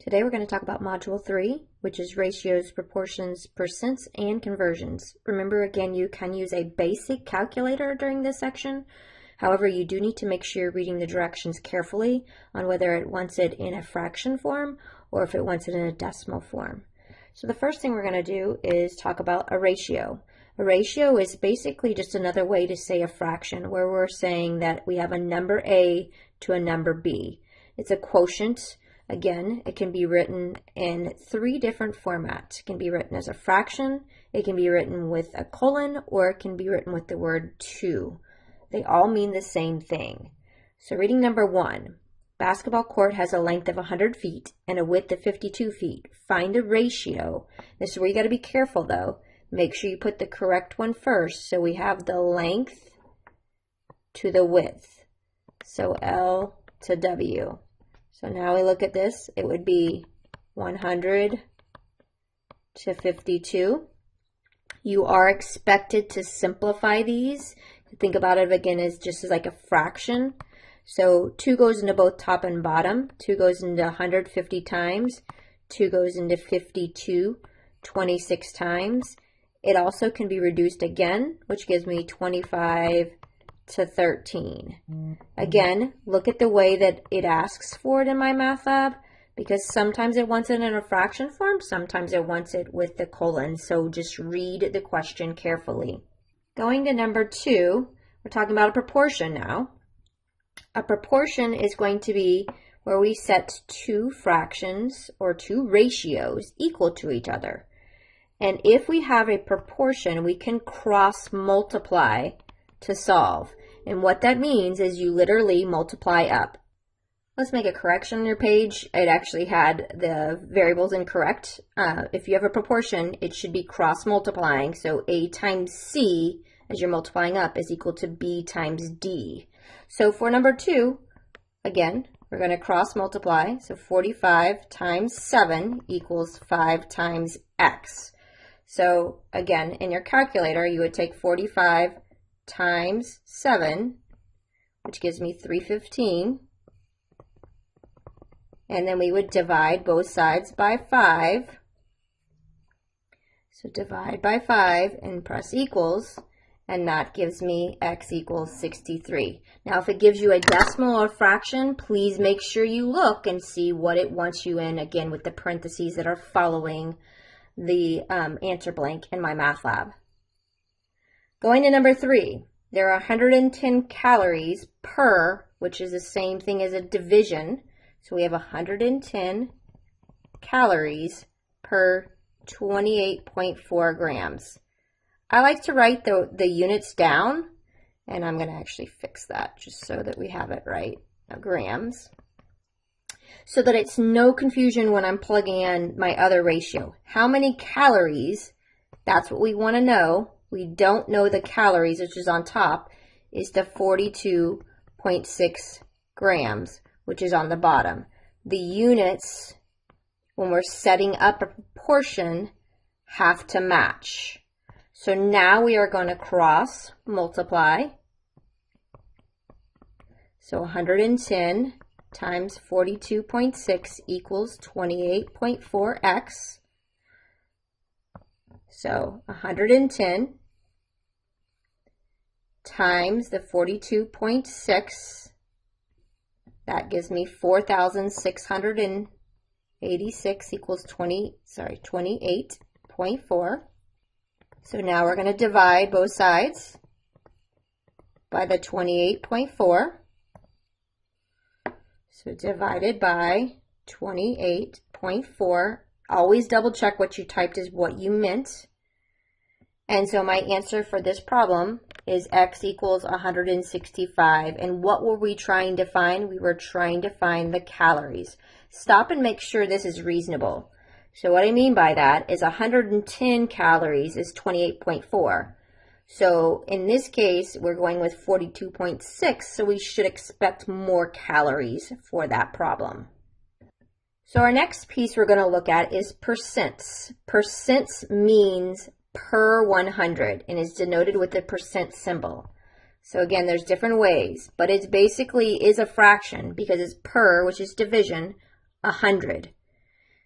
Today we're going to talk about Module 3, which is ratios, proportions, percents, and conversions. Remember, again, you can use a basic calculator during this section. However, you do need to make sure you're reading the directions carefully on whether it wants it in a fraction form or if it wants it in a decimal form. So the first thing we're going to do is talk about a ratio. A ratio is basically just another way to say a fraction, where we're saying that we have a number A to a number B. It's a quotient. Again, it can be written in 3 different formats. It can be written as a fraction, it can be written with a colon, or it can be written with the word to. They all mean the same thing. So reading number 1, basketball court has a length of 100 feet and a width of 52 feet. Find the ratio. This is where you got to be careful though. Make sure you put the correct one first. So we have the length to the width. So L to W. So now we look at this, it would be 100 to 52. You are expected to simplify these. Think about it again as just as like a fraction. So 2 goes into both top and bottom. 2 goes into 150 times. 2 goes into 52 26 times. It also can be reduced again, which gives me 25 to 13. Again, look at the way that it asks for it in my math lab, because sometimes it wants it in a fraction form, sometimes it wants it with the colon. So just read the question carefully. Going to number 2, we're talking about a proportion now. A proportion is going to be where we set 2 fractions or 2 ratios equal to each other. And if we have a proportion, we can cross multiply to solve. And what that means is you literally multiply up. Let's make a correction on your page. It actually had the variables incorrect. If you have a proportion, it should be cross multiplying. So A times C, as you're multiplying up, is equal to B times D. So for number 2, again, we're going to cross multiply. So 45 times 7 equals 5 times X. So again, in your calculator, you would take 45 times 7, which gives me 315. And then we would divide both sides by 5. So divide by 5 and press equals, and that gives me X equals 63. Now if it gives you a decimal or fraction, please make sure you look and see what it wants you in, again with the parentheses that are following the answer blank in my math lab. Going to number 3, there are 110 calories per, which is the same thing as a division. So we have 110 calories per 28.4 grams. I like to write the units down, and I'm going to actually fix that just so that we have it right, grams, so that it's no confusion when I'm plugging in my other ratio. How many calories, that's what we want to know. We don't know the calories, which is on top, is the 42.6 grams, which is on the bottom. The units, when we're setting up a proportion, have to match. So now we are going to cross multiply. So 110 times 42.6 equals 28.4x. So 110 times the 42.6, that gives me 4,686 equals 28.4. So now we're going to divide both sides by the 28.4. So divided by 28.4. Always double check what you typed is what you meant. And so my answer for this problem is X equals 165. And what were we trying to find? We were trying to find the calories. Stop and make sure this is reasonable. So what I mean by that is 110 calories is 28.4. So in this case, we're going with 42.6, so we should expect more calories for that problem. So our next piece we're going to look at is percents. Percents means per 100 and is denoted with the percent symbol. So again, there's different ways, but it basically is a fraction because it's per, which is division, 100.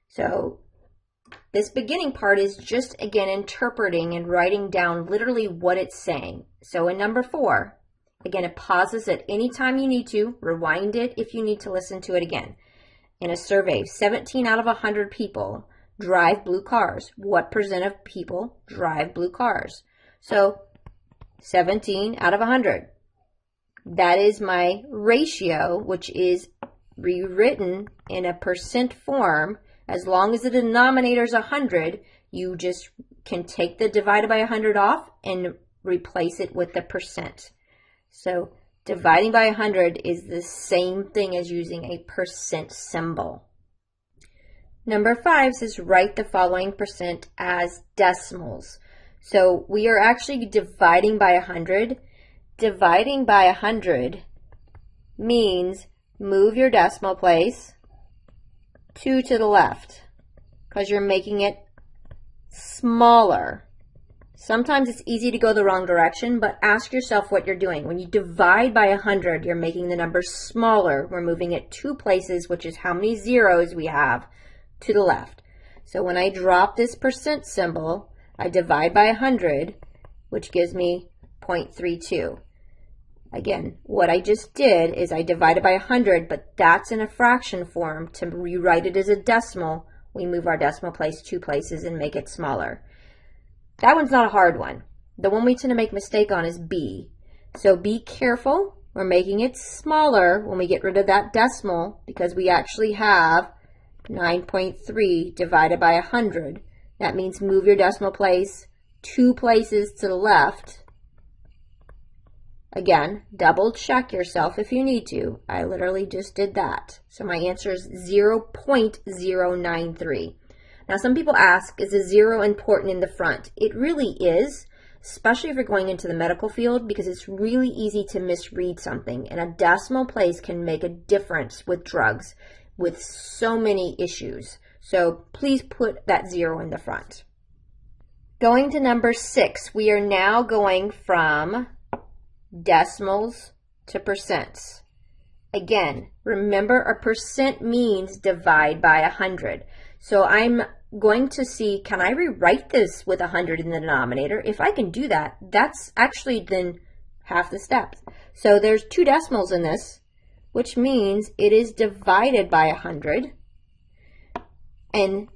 So this beginning part is just, again, interpreting and writing down literally what it's saying. So in number 4, again, it pauses at any time you need to. Rewind it if you need to listen to it again. In a survey, 17 out of 100 people drive blue cars. What percent of people drive blue cars? So 17 out of 100. That is my ratio, which is rewritten in a percent form. As long as the denominator is 100, you just can take the divided by 100 off and replace it with the percent. So dividing by 100 is the same thing as using a percent symbol. Number 5 says write the following percent as decimals. So we are actually dividing by 100. Dividing by 100 means move your decimal place 2 to the left because you're making it smaller. Sometimes it's easy to go the wrong direction, but ask yourself what you're doing. When you divide by 100, you're making the number smaller. We're moving it 2 places, which is how many zeros we have, to the left. So when I drop this percent symbol, I divide by 100, which gives me 0.32. Again, what I just did is I divided by 100, but that's in a fraction form. To rewrite it as a decimal, we move our decimal place 2 places and make it smaller. That one's not a hard one. The one we tend to make mistake on is B. So be careful. We're making it smaller when we get rid of that decimal because we actually have 9.3 divided by 100. That means move your decimal place 2 places to the left. Again, double check yourself if you need to. I literally just did that. So my answer is 0.093. Now some people ask, is a 0 important in the front? It really is, especially if you're going into the medical field, because it's really easy to misread something. And a decimal place can make a difference with drugs with so many issues. So please put that 0 in the front. Going to number 6, we are now going from decimals to percents. Again, remember a percent means divide by 100. So I'm going to see, can I rewrite this with 100 in the denominator? If I can do that, that's actually then half the steps. So there's 2 decimals in this, which means it is divided by 100. And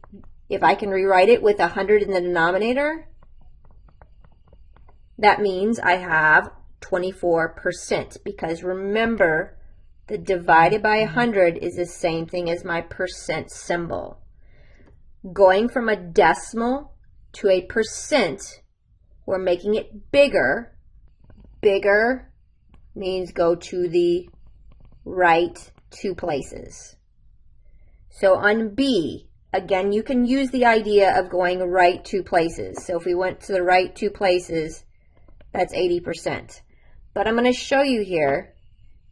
if I can rewrite it with 100 in the denominator, that means I have 24%, because remember, the divided by 100 is the same thing as my percent symbol. Going from a decimal to a percent, we're making it bigger. Bigger means go to the right 2 places. So on B, again, you can use the idea of going right 2 places. So if we went to the right 2 places, that's 80%. But I'm going to show you here,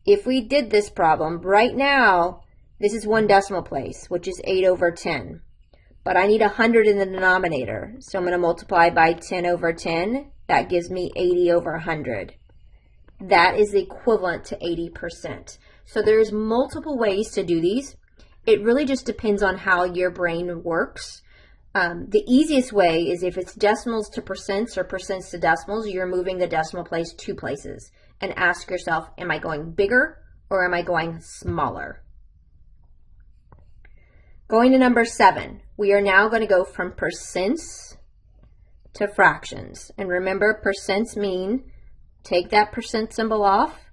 if we did this problem, right now, this is 1 decimal place, which is 8 over 10. But I need 100 in the denominator, so I'm going to multiply by 10 over 10. That gives me 80 over 100. That is equivalent to 80%. So there's multiple ways to do these. It really just depends on how your brain works. The easiest way is if it's decimals to percents or percents to decimals, you're moving the decimal place 2 places. And ask yourself, am I going bigger or am I going smaller? Going to number 7, we are now going to go from percents to fractions. And remember, percents mean take that percent symbol off,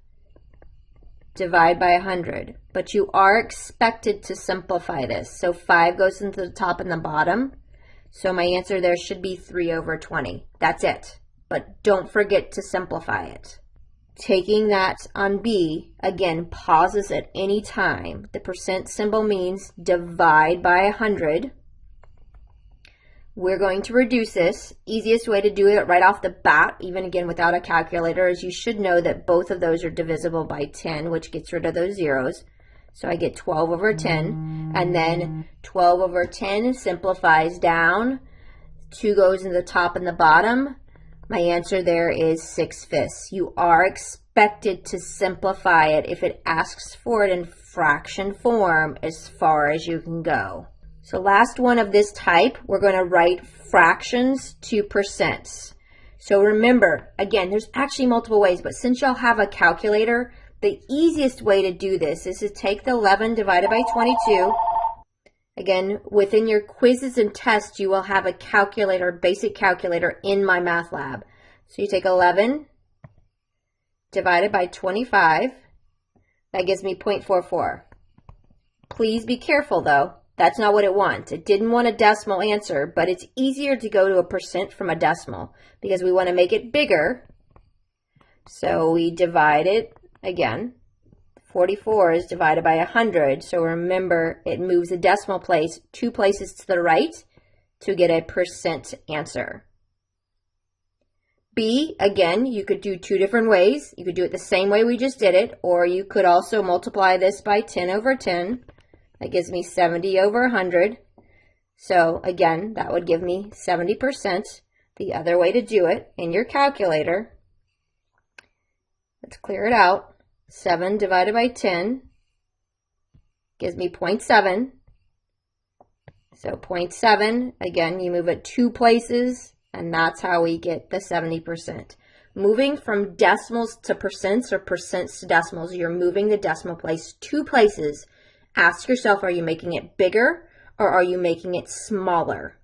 divide by 100. But you are expected to simplify this. So 5 goes into the top and the bottom. So my answer there should be 3 over 20. That's it. But don't forget to simplify it. Taking that on B, again, pauses at any time. The percent symbol means divide by 100. We're going to reduce this. Easiest way to do it right off the bat, even again without a calculator, is you should know that both of those are divisible by 10, which gets rid of those zeros. So I get 12 over 10, and then 12 over 10 simplifies down. 2 goes in the top and the bottom. My answer there is 6/5. You are expected to simplify it if it asks for it in fraction form as far as you can go. So last one of this type, we're going to write fractions to percents. So remember, again, there's actually multiple ways, but since y'all have a calculator, the easiest way to do this is to take the 11 divided by 22. Again, within your quizzes and tests, you will have a calculator, basic calculator in my math lab. So you take 11 divided by 25. That gives me 0.44. Please be careful though. That's not what it wants. It didn't want a decimal answer, but it's easier to go to a percent from a decimal because we want to make it bigger. So we divide it again. 44 is divided by 100. So remember, it moves the decimal place 2 places to the right to get a percent answer. B, again, you could do 2 different ways. You could do it the same way we just did it, or you could also multiply this by 10 over 10. That gives me 70 over 100. So again, that would give me 70%. The other way to do it in your calculator, let's clear it out. 7 divided by 10 gives me 0.7. So 0.7, again, you move it 2 places, and that's how we get the 70%. Moving from decimals to percents or percents to decimals, you're moving the decimal place 2 places. Ask yourself, are you making it bigger or are you making it smaller?